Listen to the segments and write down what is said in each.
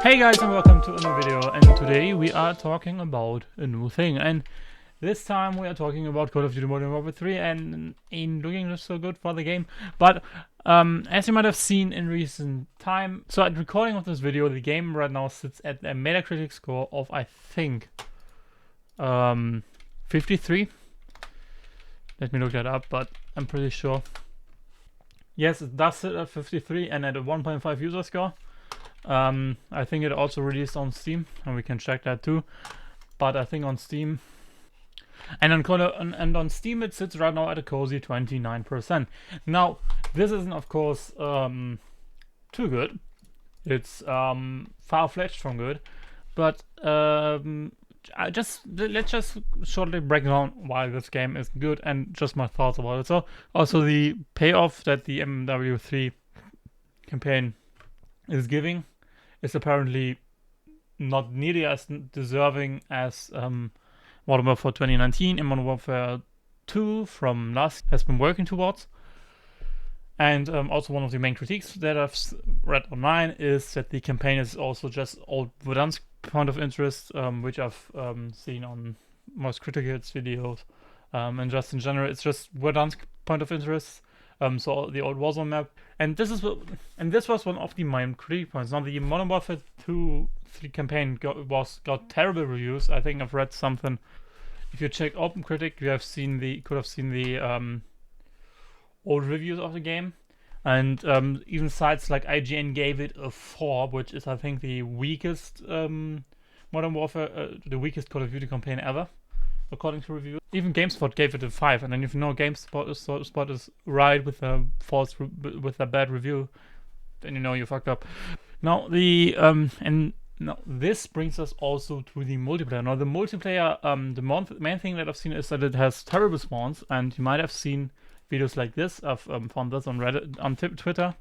Hey guys, and welcome to a new video, and today we are talking about a new thing, and this time we are talking about Call of Duty Modern Warfare 3, and ain't looking so good for the game. But as you might have seen in recent time, so at recording of this video, the game right now sits at a Metacritic score of, I think, 53. Let me look that up, but I'm pretty sure. Yes, it does sit at 53 and at a 1.5 user score. I think it also released on Steam, and we can check that too. But I think on Steam and on Steam it sits right now at a cozy 29%. Now, this isn't of course too good. It's far-fetched from good, but let's just shortly break down why this game is good and just my thoughts about it. So also the payoff that the MW3 campaign is giving is apparently not nearly as deserving as Modern Warfare 2019 and Modern Warfare 2 from last has been working towards. And also one of the main critiques that I've read online is that the campaign is also just old Verdansk point of interest, which I've seen on most criticals videos, and just in general it's just Verdansk point of interest. So the old Warzone map, and this was one of the main critique points. Now the Modern Warfare 2 campaign got terrible reviews. I think I've read something. If you check OpenCritic, you could have seen the old reviews of the game, and even sites like IGN gave it a 4, which is I think the weakest Modern Warfare, the weakest Call of Duty campaign ever, according to reviews. Even GameSpot gave it a 5, and then if you know GameSpot is right with a bad review, then you know you fucked up. Now this brings us also to the multiplayer. Now the multiplayer, the main thing that I've seen is that it has terrible spawns, and you might have seen videos like this. I've found this on Reddit, on Twitter,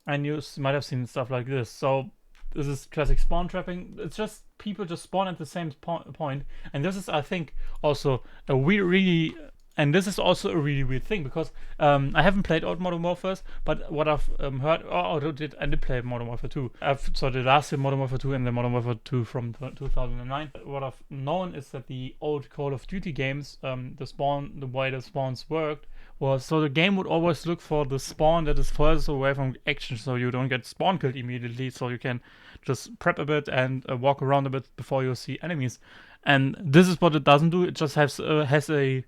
and you might have seen stuff like this. So this is classic spawn trapping. It's just people just spawn at the same point, and this is, I think, also a really this is also a really weird thing, because I haven't played old Modern Warfares, but what I've heard, I did play Modern Warfare 2. So the last Modern Warfare 2 and the Modern Warfare 2 from 2009. What I've known is that the old Call of Duty games, the way the spawns worked was, so the game would always look for the spawn that is furthest away from action, so you don't get spawn killed immediately, so you can just prep a bit and walk around a bit before you see enemies. And this is what it doesn't do. It just has a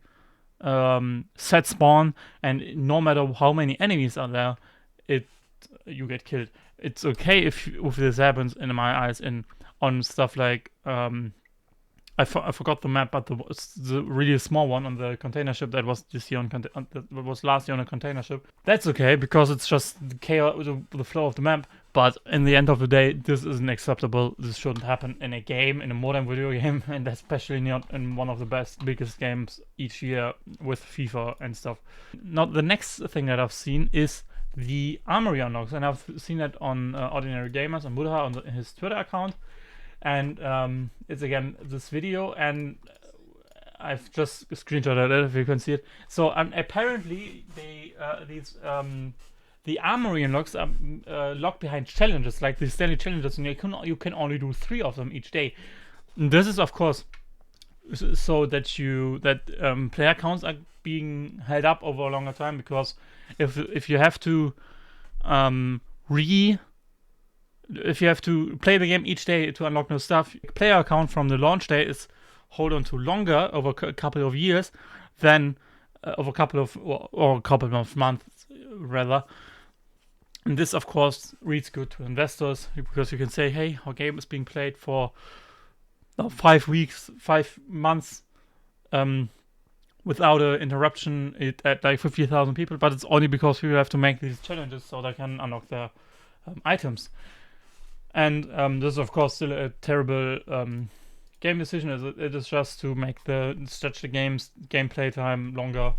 set spawn, and no matter how many enemies are there, you get killed. It's okay if this happens, in my eyes, on stuff like I forgot the map, but the really small one on the container ship that was last year on a container ship. That's okay, because it's just the chaos, the flow of the map. But in the end of the day, this isn't acceptable. This shouldn't happen in a game, in a modern video game, and especially not in one of the biggest games each year with FIFA and stuff. Now, the next thing that I've seen is the armory unlocks, and I've seen it on Ordinary Gamers on Buddha on his Twitter account. And it's again this video, and I've just screenshotted it if you can see it. So apparently the armory unlocks are locked behind challenges, like the daily challenges, and you can only do 3 of them each day. And this is of course so that player counts are being held up over a longer time, because if you have to if you have to play the game each day to unlock new stuff, player count from the launch day is hold on to longer over a couple of years than over a couple of months rather. And this of course reads good to investors, because you can say, hey, our game is being played for 5 months without an interruption at like 50,000 people, but it's only because people have to make these challenges so they can unlock their items. And this is of course still a terrible game decision. It is just to stretch the gameplay time longer.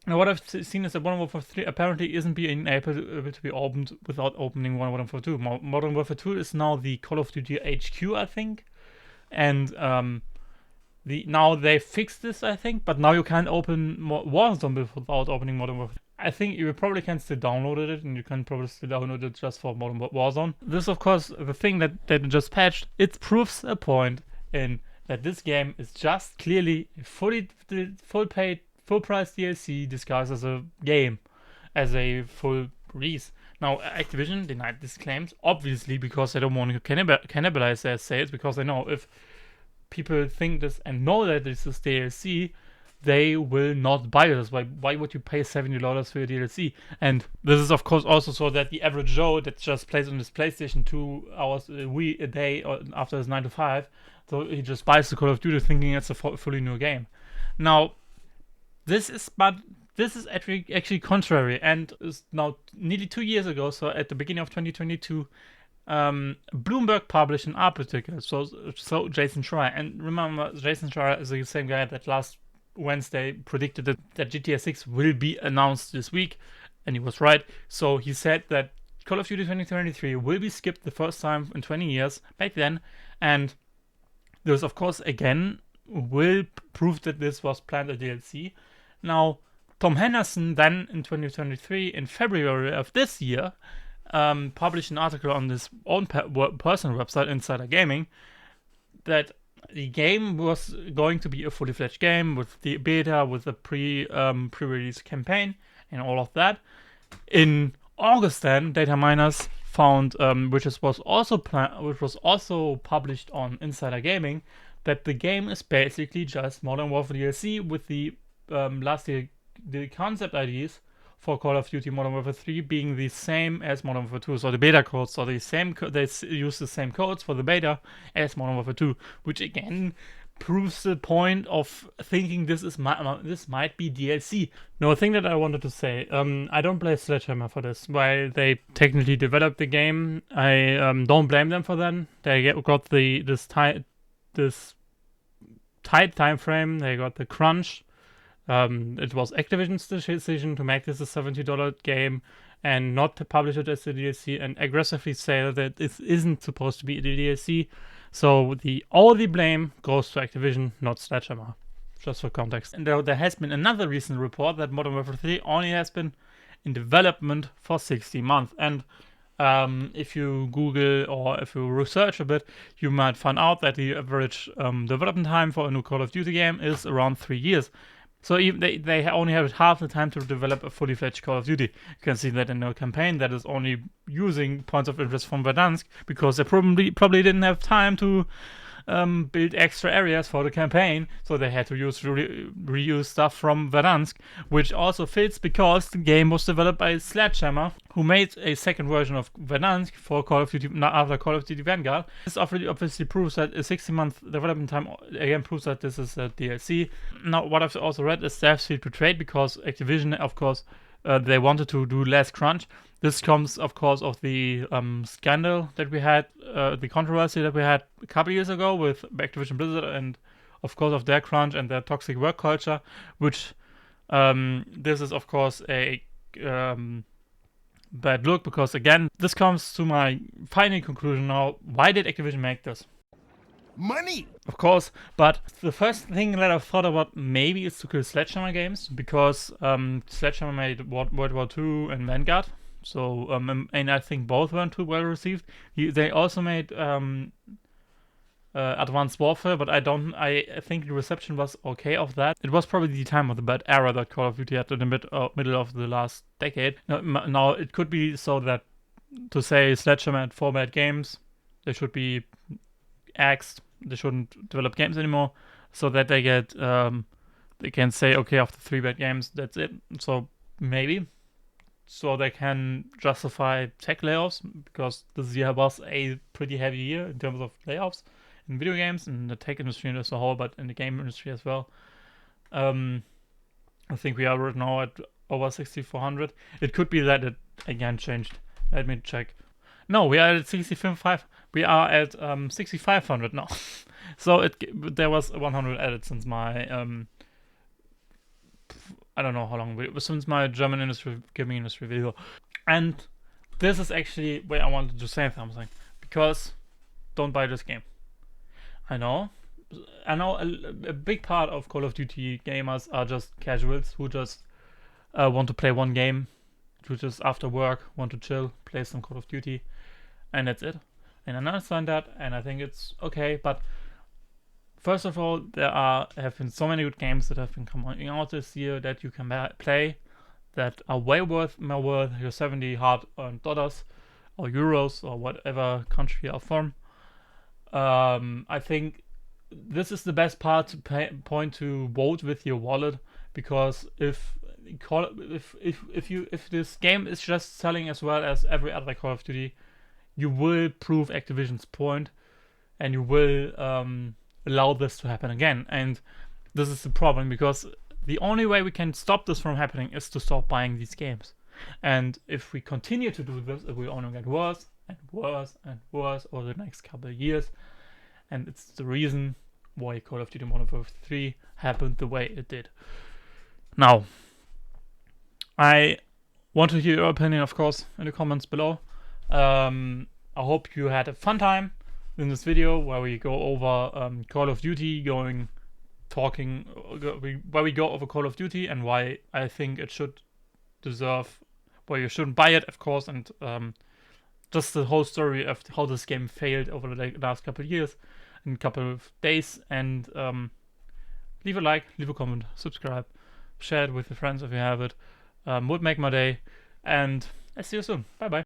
Now what I've seen is that Modern Warfare 3 apparently isn't being able to be opened without opening Modern Warfare 2. Modern Warfare 2 is now the Call of Duty HQ, I think, and now they fixed this, I think, but now you can't open Warzone without opening Modern Warfare. I think you probably can still download it, and you can probably still download it just for Modern Warzone. This, of course, the thing that they just patched, it proves a point in that this game is just clearly full price DLC disguised as a game, as a full release. Now, Activision denied these claims, obviously, because they don't want to cannibalize their sales, because they know if people think this and know that this is DLC, they will not buy this. Why would you pay $70 for a DLC? And this is, of course, also so that the average Joe that just plays on his PlayStation 2 hours a day or after his 9 to 5, so he just buys the Call of Duty thinking it's a fully new game. Now, this is actually contrary, and is now nearly 2 years ago, so at the beginning of 2022, Bloomberg published an article, so Jason Schreier, and remember, Jason Schreier is the same guy that last Wednesday predicted that GTA 6 will be announced this week, and he was right. So he said that Call of Duty 2023 will be skipped the first time in 20 years back then, and this, of course, again will prove that this was planned a DLC. Now, Tom Henderson then in 2023, in February of this year, published an article on his own personal website, Insider Gaming, that the game was going to be a fully fledged game with the beta, with the pre-release campaign, and all of that. In August, then, data miners found, which was also published on Insider Gaming, that the game is basically just Modern Warfare DLC with the last year the concept IDs for Call of Duty Modern Warfare 3 being the same as Modern Warfare 2. So the beta codes are the same. They use the same codes for the beta as Modern Warfare 2, which again proves the point of thinking this might be DLC. No, thing that I wanted to say, I don't blame Sledgehammer for this. While they technically developed the game, I don't blame them for that. They got this tight time frame. They got the crunch. It was Activision's decision to make this a $70 game and not to publish it as a DLC and aggressively say that this isn't supposed to be a DLC. So all the blame goes to Activision, not Sledgehammer, just for context. And there has been another recent report that Modern Warfare 3 only has been in development for 60 months. And if you Google or if you research a bit, you might find out that the average development time for a new Call of Duty game is around 3 years. So even they only have half the time to develop a fully fledged Call of Duty. You can see that in a campaign that is only using points of interest from Verdansk, because they probably didn't have time to build extra areas for the campaign, so they had to reuse stuff from Verdansk, which also fits because the game was developed by Sledgehammer, who made a second version of Verdansk for Call of Duty after Call of Duty Vanguard. This obviously proves that a 60-month development time again proves that this is a DLC. Now, what I've also read is they feel betrayed because Activision, of course, they wanted to do less crunch. This comes, of course, of the scandal that we had, the controversy that we had a couple years ago with Activision Blizzard, and of course of their crunch and their toxic work culture, which this is, of course, a bad look, because again, this comes to my final conclusion now. Why did Activision make this? Money! Of course, but the first thing that I thought about maybe is to kill Sledgehammer Games, because Sledgehammer made World War II and Vanguard, so and I think both weren't too well received. They also made Advanced Warfare, but I think the reception was okay of that. It was probably the time of the bad era that Call of Duty had in the middle of the last decade. Now it could be so that to say Sledgehammer had 4 bad games, they should be axed. They shouldn't develop games anymore, so that they get they can say, okay, after 3 bad games, that's it. So maybe, so they can justify tech layoffs, because this year was a pretty heavy year in terms of layoffs in video games and the tech industry as a whole, but in the game industry as well. I think we are right now at over 6,400. It could be that it again changed. Let me check. No, we are at 65. We are at 6,500 now. So there was 100 added since my I don't know how long, since my gaming industry video. And this is actually where I wanted to say something, because don't buy this game. I know a big part of Call of Duty gamers are just casuals who just want to play one game, to just after work, want to chill, play some Call of Duty, and that's it. And I understand that, and I think it's okay, but first of all, have been so many good games that have been coming out this year that you can play that are way more worth your 70 hard-earned dollars or euros or whatever country you are from. I think this is the best part to point to vote with your wallet, because if this game is just selling as well as every other Call of Duty, you will prove Activision's point, and you will allow this to happen again. And this is the problem, because the only way we can stop this from happening is to stop buying these games. And if we continue to do this, it will only get worse and worse and worse over the next couple of years. And it's the reason why Call of Duty Modern Warfare 3 happened the way it did. Now, I want to hear your opinion, of course, in the comments below. I hope you had a fun time in this video where we go over Call of Duty, where we go over Call of Duty and why I think it should deserve, why you shouldn't buy it, of course, and just the whole story of how this game failed over the last couple of years and couple of days. And leave a like, leave a comment, subscribe, share it with your friends if you have it. Would make my day, and I'll see you soon. Bye bye.